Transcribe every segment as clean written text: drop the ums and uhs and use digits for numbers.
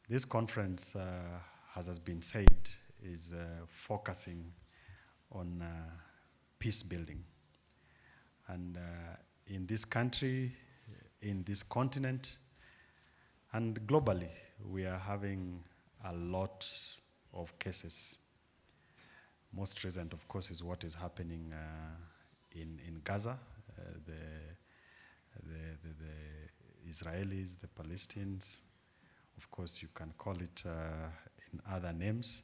This conference, as has been said, is focusing on peace building. And in this country, in this continent, and globally, we are having a lot of cases. Most recent, of course, is what is happening in Gaza. The Israelis, the Palestinians. Of course, you can call it in other names.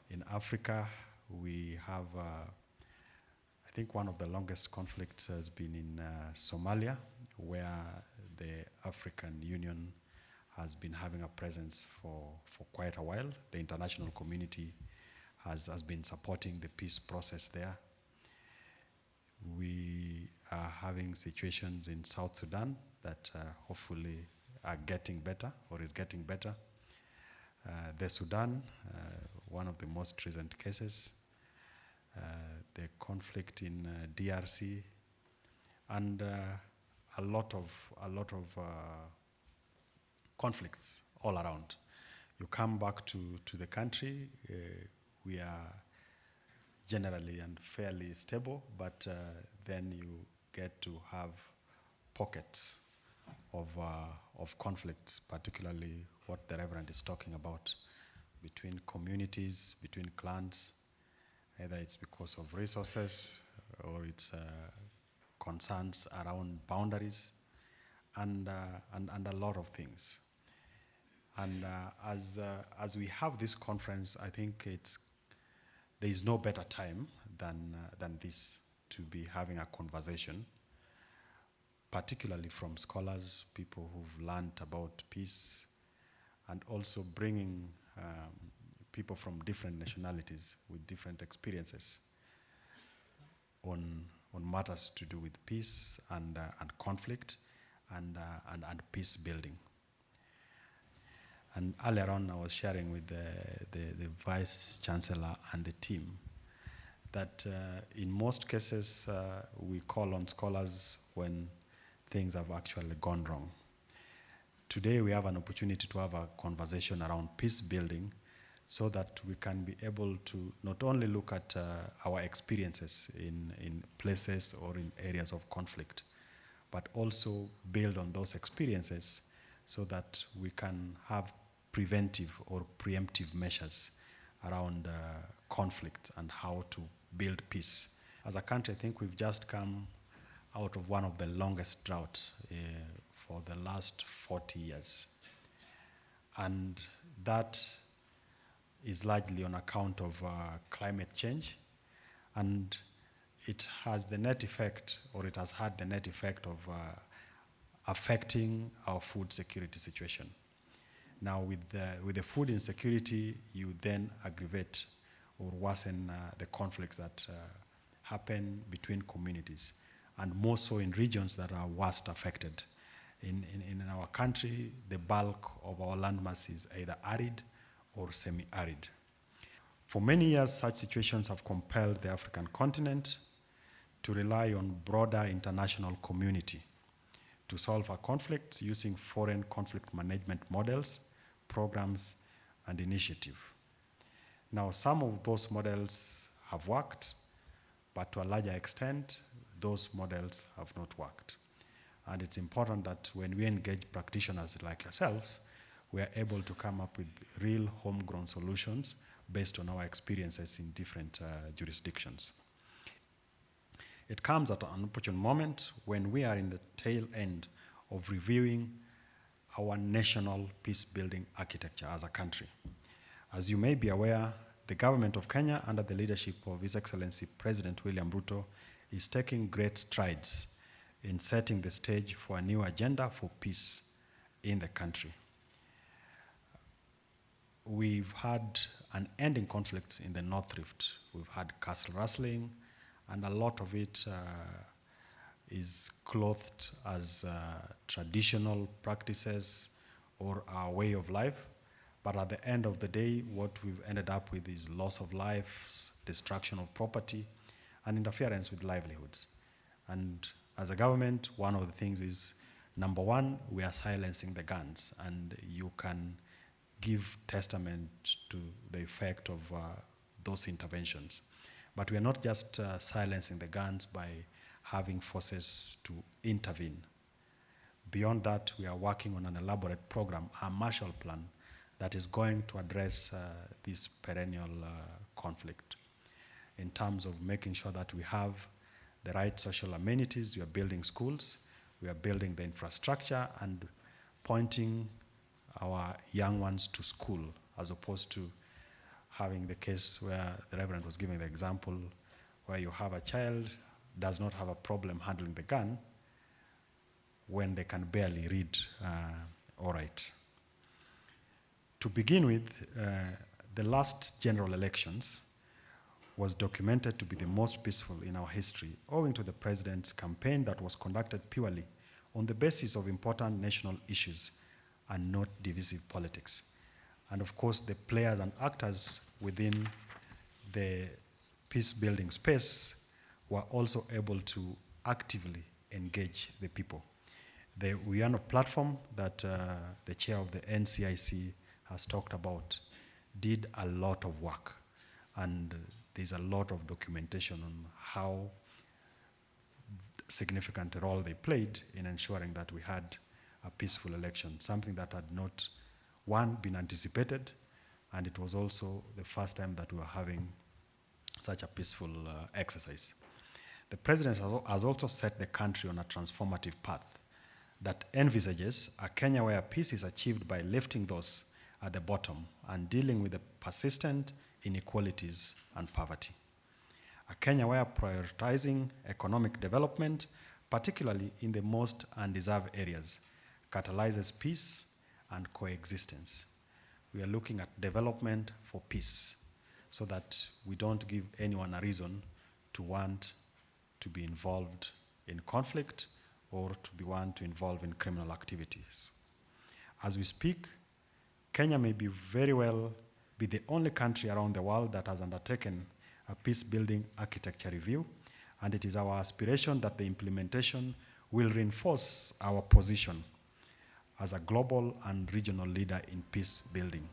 In Africa, we have, I think one of the longest conflicts has been in Somalia, where the African Union has been having a presence for quite a while. The international community has been supporting the peace process there. We are having situations in South Sudan that hopefully are getting better or is getting better. The Sudan, one of the most recent cases. The conflict in DRC, and a lot of conflicts all around. You come back to the country, we are generally and fairly stable, but then you get to have pockets of conflicts, particularly what the Reverend is talking about, between communities, between clans. Either it's because of resources or it's concerns around boundaries and a lot of things. And as we have this conference, I think there is no better time than this to be having a conversation, particularly from scholars, people who've learned about peace, and also bringing people from different nationalities with different experiences on matters to do with peace and conflict and peace building. And earlier on, I was sharing with the Vice Chancellor and the team that in most cases, we call on scholars when things have actually gone wrong. Today, we have an opportunity to have a conversation around peace building so that we can be able to not only look at our experiences in places or in areas of conflict, but also build on those experiences so that we can have preventive or preemptive measures around conflict and how to build peace. As a country, I think we've just come out of one of the longest droughts for the last 40 years. And that is largely on account of climate change. And it has the net effect, or it has had the net effect of affecting our food security situation. Now with the food insecurity, you then aggravate or worsen the conflicts that happen between communities, and more so in regions that are worst affected. In our country, the bulk of our landmass is either arid or semi-arid. For many years, such situations have compelled the African continent to rely on broader international community to solve our conflicts using foreign conflict management models, programs, and initiatives. Now, some of those models have worked, but to a larger extent, those models have not worked. And it's important that when we engage practitioners like yourselves, we are able to come up with real homegrown solutions based on our experiences in different jurisdictions. It comes at an opportune moment when we are in the tail end of reviewing our national peace-building architecture as a country. As you may be aware, the government of Kenya, under the leadership of His Excellency President William Ruto, is taking great strides in setting the stage for a new agenda for peace in the country. We've had unending conflicts in the North Rift. We've had castle rustling, and a lot of it is clothed as traditional practices or our way of life. But at the end of the day, what we've ended up with is loss of lives, destruction of property, and interference with livelihoods. And as a government, one of the things is, number one, we are silencing the guns, and you can give testament to the effect of those interventions. But we are not just silencing the guns by having forces to intervene. Beyond that, we are working on an elaborate program, a Marshall Plan, that is going to address this perennial conflict in terms of making sure that we have the right social amenities. We are building schools, we are building the infrastructure and pointing our young ones to school, as opposed to having the case where the Reverend was giving the example where you have a child does not have a problem handling the gun when they can barely read or write. To begin with, the last general elections was documented to be the most peaceful in our history, owing to the president's campaign that was conducted purely on the basis of important national issues and not divisive politics. And of course, the players and actors within the peace-building space were also able to actively engage the people. The Uyano platform that the chair of the NCIC has talked about did a lot of work, and there's a lot of documentation on how significant a role they played in ensuring that we had a peaceful election, something that had not, one, been anticipated, and it was also the first time that we were having such a peaceful exercise. The president has also set the country on a transformative path that envisages a Kenya where peace is achieved by lifting those at the bottom and dealing with the persistent inequalities and poverty. A Kenya where prioritizing economic development, particularly in the most undeserved areas, catalyzes peace and coexistence. We are looking at development for peace so that we don't give anyone a reason to want to be involved in conflict or to want to involve in criminal activities. As we speak, Kenya may be very well be the only country around the world that has undertaken a peace-building architecture review, and it is our aspiration that the implementation will reinforce our position as a global and regional leader in peace building.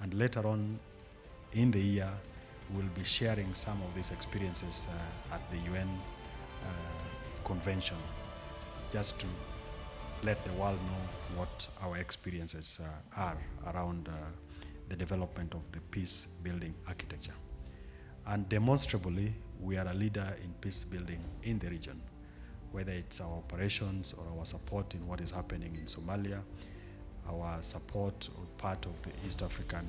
And later on in the year, we'll be sharing some of these experiences at the UN convention, just to let the world know what our experiences are around the development of the peace building architecture. And demonstrably, we are a leader in peace building in the region, whether it's our operations or our support in what is happening in Somalia, our support or part of the East African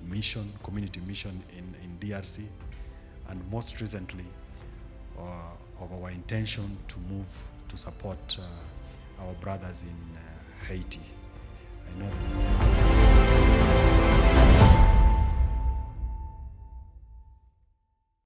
mission, community mission in DRC, and most recently of our intention to move to support our brothers in Haiti. I know that